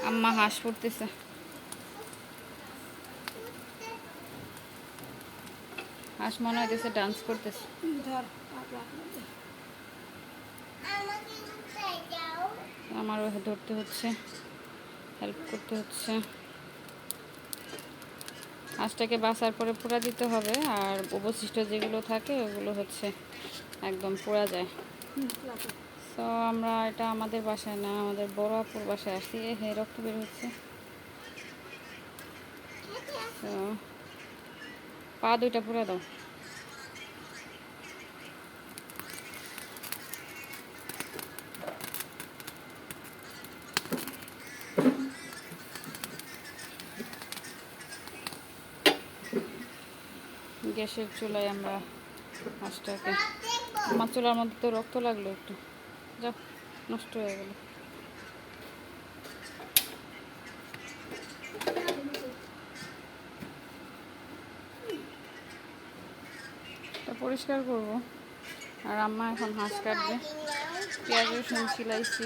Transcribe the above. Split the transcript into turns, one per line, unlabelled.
আম্মা হাঁস পড়তেছে। হাঁস মনে হইতেছে ডান্স করতেছে। আমারও ধরতে হচ্ছে, হেল্প করতে হচ্ছে। হাঁসটাকে বাছার পরে পোড়া দিতে হবে, আর অবশিষ্ট যেগুলো থাকে ওগুলো হচ্ছে একদম পোড়া যায়। তো আমরা এটা আমাদের বাসায় না, আমাদের বড় আপুর বাসায় আসছি। হে রক্ত বের হচ্ছে। তো পা দুইটা পুরা দাও। গ্যাসের চুলায় আমরা হাঁসটাকে, আমার চুলার মধ্যে তো রক্ত লাগলো একটু, যাও নষ্ট হয়ে গেল। পরিষ্কার করব। আর আম্মা এখন হাঁস কাটবে। পেঁয়াজ রসুন ছিলাইছি।